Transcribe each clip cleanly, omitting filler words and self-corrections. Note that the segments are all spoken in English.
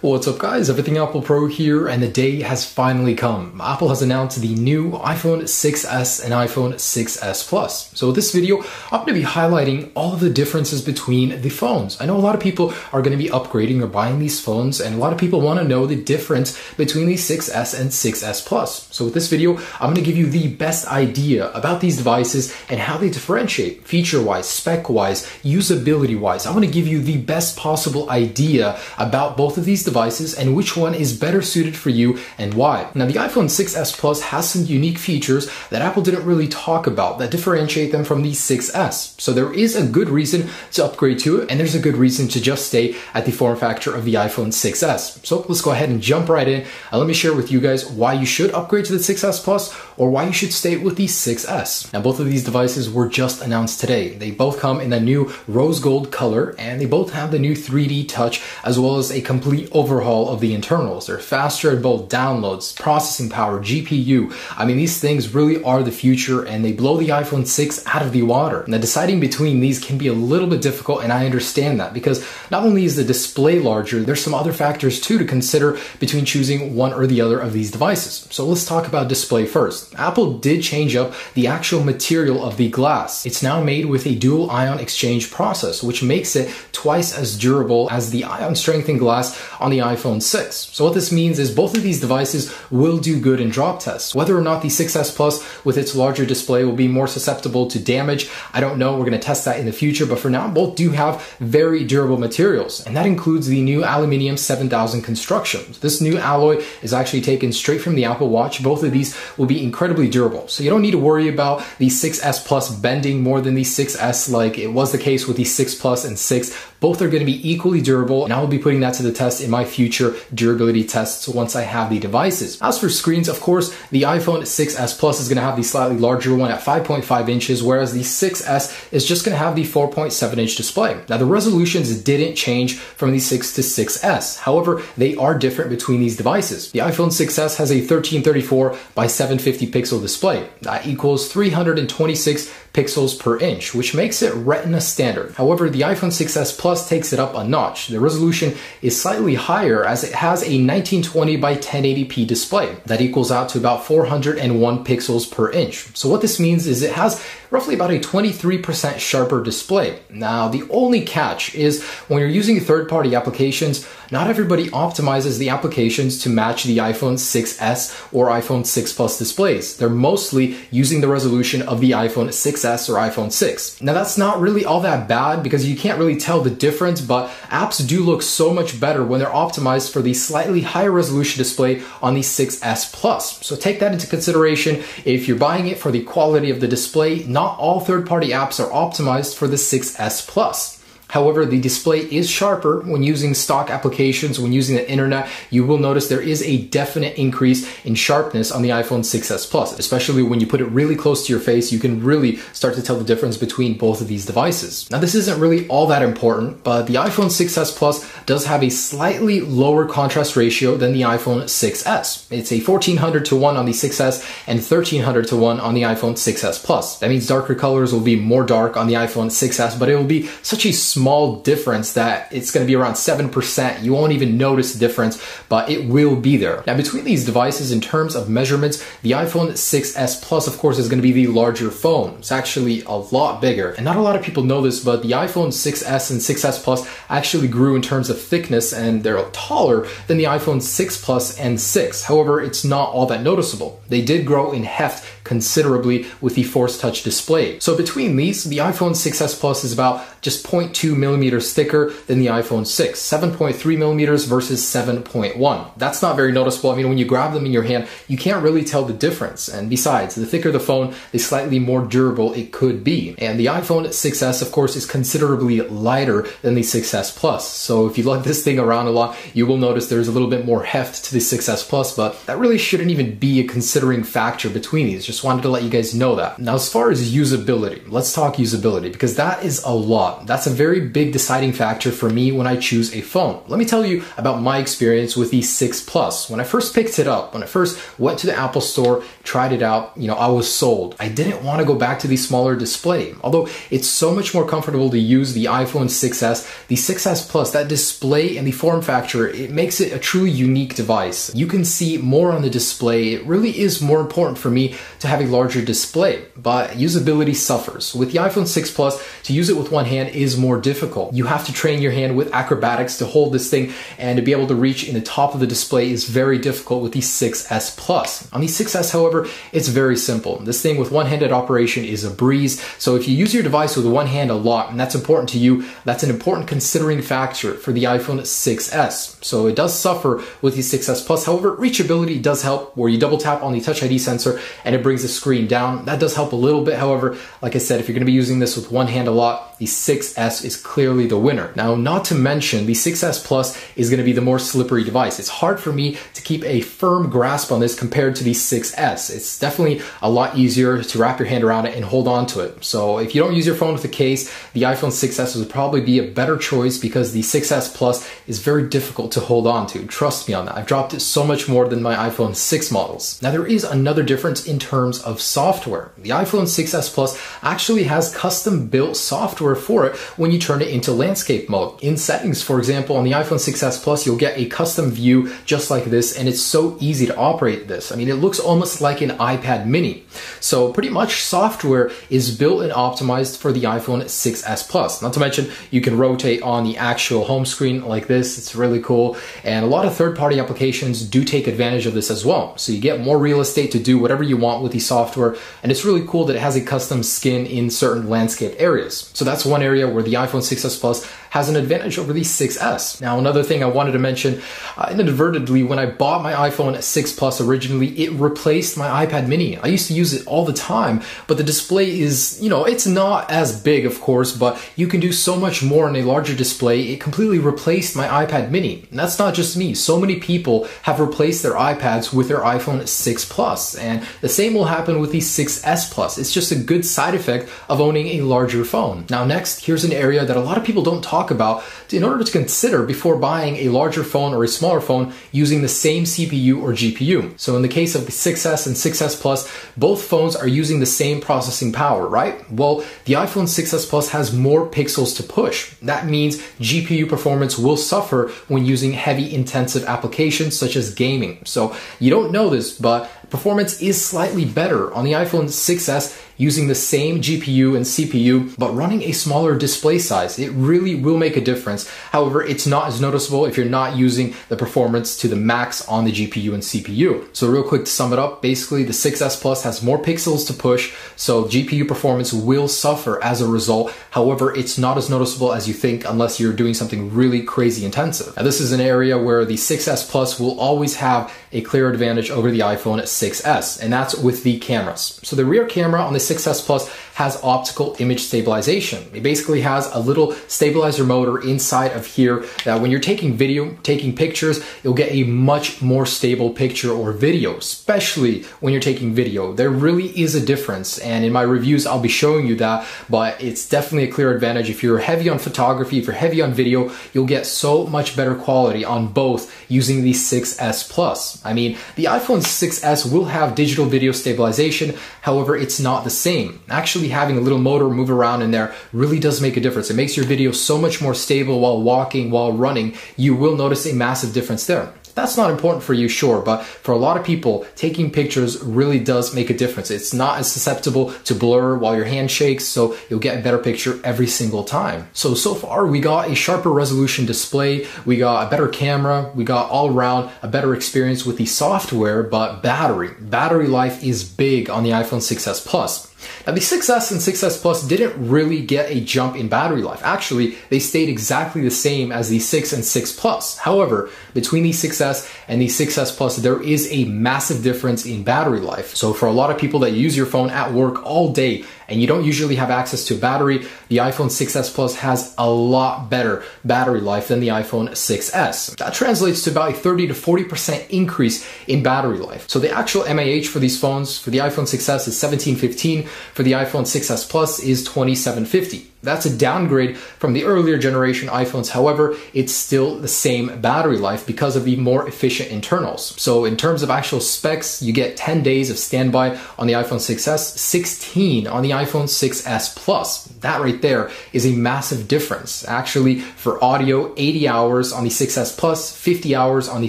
What's up guys, Everything Apple Pro here, and the day has finally come. Apple has announced the new iPhone 6s and iPhone 6s Plus. So with this video, I'm going to be highlighting all of the differences between the phones. I know a lot of people are going to be upgrading or buying these phones, and a lot of people want to know the difference between the 6s and 6s Plus. So with this video, I'm going to give you the best idea about these devices and how they differentiate feature-wise, spec-wise, usability-wise. I'm going to give you the best possible idea about both of these devices and which one is better suited for you and why. Now, the iPhone 6s Plus has some unique features that Apple didn't really talk about that differentiate them from the 6s. So there is a good reason to upgrade to it, and there's a good reason to just stay at the form factor of the iPhone 6s. So let's go ahead and jump right in, and let me share with you guys why you should upgrade to the 6s Plus or why you should stay with the 6s. Now, both of these devices were just announced today. They both come in a new rose gold color, and they both have the new 3D touch as well as a complete overhaul of the internals. They're faster in both downloads, processing power, GPU. I mean, these things really are the future, and they blow the iPhone 6 out of the water. Now, deciding between these can be a little bit difficult, and I understand that because not only is the display larger, there's some other factors too to consider between choosing one or the other of these devices. So let's talk about display first. Apple did change up the actual material of the glass. It's now made with a dual ion exchange process, which makes it twice as durable as the ion strengthened glass on the iPhone 6. So what this means is both of these devices will do good in drop tests. Whether or not the 6s Plus with its larger display will be more susceptible to damage, I don't know. We're going to test that in the future, but for now, both do have very durable materials, and that includes the new Aluminium 7000 construction. This new alloy is actually taken straight from the Apple Watch. Both of these will be incredibly durable, so you don't need to worry about the 6s Plus bending more than the 6s like it was the case with the 6 Plus and 6. Both are going to be equally durable, and I will be putting that to the test in my future durability tests once I have the devices. As for screens, of course, the iPhone 6s Plus is going to have the slightly larger one at 5.5 inches, whereas the 6s is just going to have the 4.7 inch display. Now, the resolutions didn't change from the 6 to 6s. However, they are different between these devices. The iPhone 6s has a 1334 by 750 pixel display. That equals 326 pixels per inch, which makes it Retina standard. However, the iPhone 6s Plus takes it up a notch. The resolution is slightly higher as it has a 1920 by 1080p display. That equals out to about 401 pixels per inch. So what this means is it has roughly about a 23% sharper display. Now, the only catch is when you're using third-party applications, not everybody optimizes the applications to match the iPhone 6s or iPhone 6 Plus displays. They're mostly using the resolution of the iPhone 6s or iPhone 6. Now, that's not really all that bad because you can't really tell the difference, but apps do look so much better when they're optimized for the slightly higher resolution display on the 6s Plus. So take that into consideration if you're buying it for the quality of the display. Not all third-party apps are optimized for the 6s Plus. However, the display is sharper when using stock applications. When using the internet, you will notice there is a definite increase in sharpness on the iPhone 6s Plus, especially when you put it really close to your face. You can really start to tell the difference between both of these devices. Now, this isn't really all that important, but the iPhone 6s Plus does have a slightly lower contrast ratio than the iPhone 6s. It's a 1400 to 1 on the 6s and 1300 to 1 on the iPhone 6s Plus. That means darker colors will be more dark on the iPhone 6s, but it will be such a small difference that it's going to be around 7%. You won't even notice the difference, but it will be there. Now, between these devices, in terms of measurements, the iPhone 6s Plus, of course, is going to be the larger phone. It's actually a lot bigger. And not a lot of people know this, but the iPhone 6s and 6s Plus actually grew in terms of thickness, and they're taller than the iPhone 6 Plus and 6. However, it's not all that noticeable. They did grow in heft considerably with the Force Touch display. So between these, the iPhone 6s Plus is about just 0.2 millimeters thicker than the iPhone 6, 7.3 millimeters versus 7.1. That's not very noticeable. I mean, when you grab them in your hand, you can't really tell the difference. And besides, the thicker the phone, the slightly more durable it could be. And the iPhone 6s, of course, is considerably lighter than the 6s Plus. So if you lug this thing around a lot, you will notice there's a little bit more heft to the 6s Plus, but that really shouldn't even be a considering factor between these. Just wanted to let you guys know that. Now, as far as usability, let's talk usability because that is a lot. That's a very big deciding factor for me when I choose a phone. Let me tell you about my experience with the 6 Plus. When I first picked it up, when I first went to the Apple Store, tried it out, I was sold. I didn't want to go back to the smaller display. Although it's so much more comfortable to use the iPhone 6s, the 6s Plus, that display and the form factor, it makes it a truly unique device. You can see more on the display. It really is more important for me to have a larger display, but usability suffers. With the iPhone 6 Plus, to use it with one hand is more difficult. You have to train your hand with acrobatics to hold this thing, and to be able to reach in the top of the display is very difficult with the 6s Plus. On the 6s, however, it's very simple. This thing with one-handed operation is a breeze, so if you use your device with one hand a lot, and that's important to you, that's an important considering factor for the iPhone 6s. So it does suffer with the 6s Plus. However, reachability does help, where you double tap on the Touch ID sensor and it brings the screen down. That does help a little bit. However, like I said, if you're going to be using this with one hand a lot, the 6s is clearly the winner. Now, not to mention, the 6s Plus is going to be the more slippery device. It's hard for me to keep a firm grasp on this compared to the 6s. It's definitely a lot easier to wrap your hand around it and hold on to it. So if you don't use your phone with a case, the iPhone 6s would probably be a better choice, because the 6s Plus is very difficult to hold on to. Trust me on that. I've dropped it so much more than my iPhone 6 models. Now, there is another difference in terms of software. The iPhone 6s Plus actually has custom built software for it when you turn it into landscape mode. In settings, for example, on the iPhone 6s Plus, you'll get a custom view just like this, and it's so easy to operate this. I mean, it looks almost like an iPad mini. So pretty much software is built and optimized for the iPhone 6s Plus. Not to mention, you can rotate on the actual home screen like this. It's really cool. And a lot of third-party applications do take advantage of this as well. So you get more real estate to do whatever you want with the software. And it's really cool that it has a custom skin in certain landscape areas. So that's one area where the iPhone 6s Plus has an advantage over the 6s. Now, another thing I wanted to mention, inadvertently, when I bought my iPhone 6 Plus originally, it replaced my iPad mini. I used to use it all the time, but the display is, it's not as big, of course, but you can do so much more on a larger display. It completely replaced my iPad mini. And that's not just me. So many people have replaced their iPads with their iPhone 6 Plus, and the same will happen with the 6s Plus. It's just a good side effect of owning a larger phone. Now, next, here's an area that a lot of people don't talk about in order to consider before buying a larger phone or a smaller phone using the same CPU or GPU. So in the case of the 6s and 6s Plus, both phones are using the same processing power, right? Well, the iPhone 6s Plus has more pixels to push. That means GPU performance will suffer when using heavy intensive applications such as gaming. So you don't know this, but performance is slightly better on the iPhone 6s using the same GPU and CPU, but running a smaller display size. It really will make a difference. However, it's not as noticeable if you're not using the performance to the max on the GPU and CPU. So real quick to sum it up, basically the 6s Plus has more pixels to push, so GPU performance will suffer as a result. However, it's not as noticeable as you think unless you're doing something really crazy intensive. Now, this is an area where the 6s Plus will always have a clear advantage over the iPhone 6s, and that's with the cameras. So the rear camera on the 6s Plus has optical image stabilization. It basically has a little stabilizer motor inside of here that when you're taking video, taking pictures, you'll get a much more stable picture or video, especially when you're taking video. There really is a difference, and in my reviews I'll be showing you that, but it's definitely a clear advantage. If you're heavy on photography, if you're heavy on video, you'll get so much better quality on both using the 6s Plus. I mean, the iPhone 6s will have digital video stabilization, however, it's not the same. Actually having a little motor move around in there really does make a difference. It makes your video so much more stable while walking, while running. You will notice a massive difference there. That's not important for you, sure, but for a lot of people, taking pictures really does make a difference. It's not as susceptible to blur while your hand shakes, so you'll get a better picture every single time. So far we got a sharper resolution display, we got a better camera, we got all around a better experience with the software, but battery life is big on the iPhone 6s Plus. Now, the 6s and 6s Plus didn't really get a jump in battery life. Actually, they stayed exactly the same as the 6 and 6 Plus. However, between the 6s and the 6s Plus, there is a massive difference in battery life. So for a lot of people that use your phone at work all day and you don't usually have access to a battery, the iPhone 6s Plus has a lot better battery life than the iPhone 6s. That translates to about a 30 to 40% increase in battery life. So the actual mAh for these phones, for the iPhone 6s is 1715, for the iPhone 6s Plus is 2750. That's a downgrade from the earlier generation iPhones. However, it's still the same battery life because of the more efficient internals. So in terms of actual specs, you get 10 days of standby on the iPhone 6s, 16 on the iPhone 6s Plus. That right there is a massive difference. Actually, for audio, 80 hours on the 6s Plus, 50 hours on the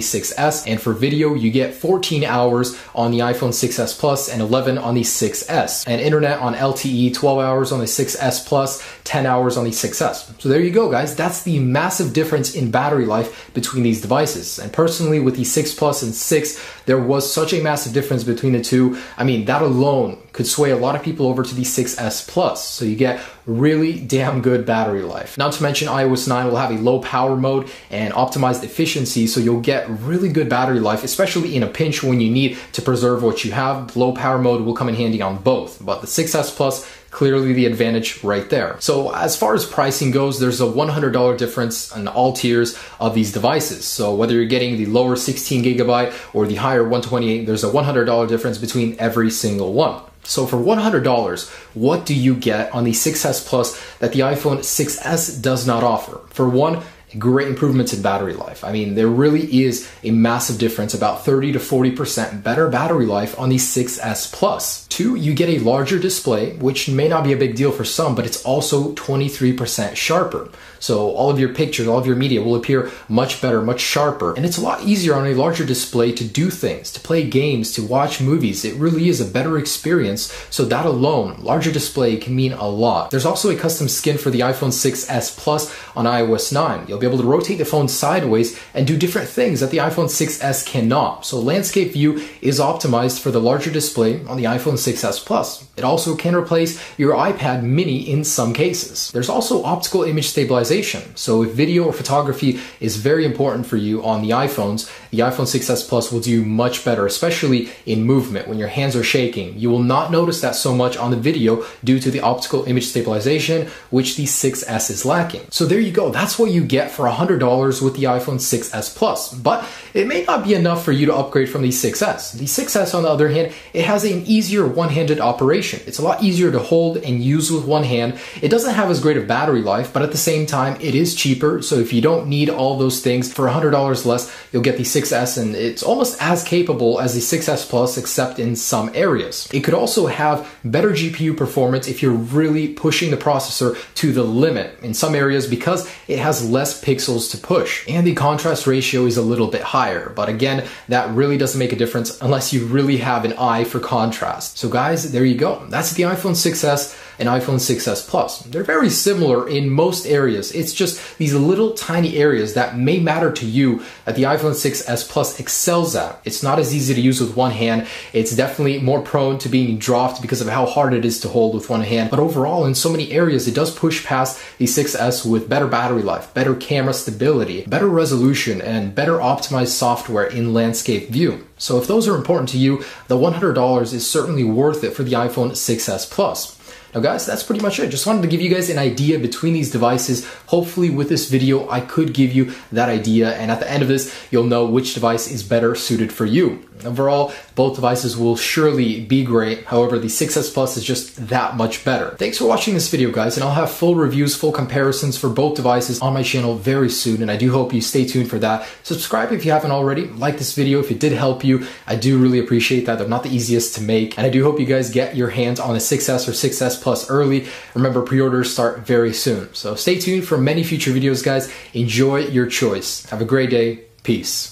6s, and for video, you get 14 hours on the iPhone 6s Plus and 11 on the 6s. And internet on LTE, 12 hours on the 6s Plus, 10 hours on the 6s. So there you go, guys. That's the massive difference in battery life between these devices. And personally, with the 6 Plus and 6, there was such a massive difference between the two. I mean, that alone could sway a lot of people over to the 6s Plus. So you get really damn good battery life. Not to mention iOS 9 will have a low power mode and optimized efficiency, so you'll get really good battery life, especially in a pinch when you need to preserve what you have. Low power mode will come in handy on both, but the 6s Plus, clearly the advantage right there. So as far as pricing goes, there's a $100 difference in all tiers of these devices. So whether you're getting the lower 16 gigabyte or the higher 128, there's a $100 difference between every single one. So for $100, what do you get on the 6s Plus that the iPhone 6s does not offer? For one, great improvements in battery life. I mean, there really is a massive difference, about 30 to 40% better battery life on the 6s Plus. Two, you get a larger display, which may not be a big deal for some, but it's also 23% sharper. So all of your pictures, all of your media will appear much better, much sharper. And it's a lot easier on a larger display to do things, to play games, to watch movies. It really is a better experience. So that alone, larger display can mean a lot. There's also a custom skin for the iPhone 6s Plus on iOS 9. You'll be able to rotate the phone sideways and do different things that the iPhone 6s cannot. So landscape view is optimized for the larger display on the iPhone 6s Plus. It also can replace your iPad mini in some cases. There's also optical image stabilization. So if video or photography is very important for you on the iPhones, the iPhone 6s Plus will do much better, especially in movement when your hands are shaking. You will not notice that so much on the video due to the optical image stabilization, which the 6s is lacking. So there you go. That's what you get for $100 with the iPhone 6s Plus. But it may not be enough for you to upgrade from the 6s. The 6s, on the other hand, it has an easier one-handed operation. It's a lot easier to hold and use with one hand. It doesn't have as great of battery life, but at the same time, it is cheaper. So if you don't need all those things, for $100 less, you'll get the 6s, and it's almost as capable as the 6s Plus, except in some areas. It could also have better GPU performance if you're really pushing the processor to the limit in some areas because it has less pixels to push. And the contrast ratio is a little bit higher. But again, that really doesn't make a difference unless you really have an eye for contrast. So guys, there you go. That's the iPhone 6s and iPhone 6s Plus. They're very similar in most areas. It's just these little tiny areas that may matter to you that the iPhone 6s Plus excels at. It's not as easy to use with one hand. It's definitely more prone to being dropped because of how hard it is to hold with one hand. But overall, in so many areas, it does push past the 6s with better battery life, better camera stability, better resolution, and better optimized software in landscape view. So if those are important to you, the $100 is certainly worth it for the iPhone 6s Plus. Now guys, that's pretty much it. Just wanted to give you guys an idea between these devices. Hopefully with this video, I could give you that idea. And at the end of this, you'll know which device is better suited for you. Overall, both devices will surely be great. However, the 6s Plus is just that much better. Thanks for watching this video, guys. And I'll have full reviews, full comparisons for both devices on my channel very soon. And I do hope you stay tuned for that. Subscribe if you haven't already. Like this video if it did help you. I do really appreciate that. They're not the easiest to make. And I do hope you guys get your hands on a 6s or 6s Plus early. Remember, pre-orders start very soon. So stay tuned for many future videos, guys. Enjoy your choice. Have a great day. Peace.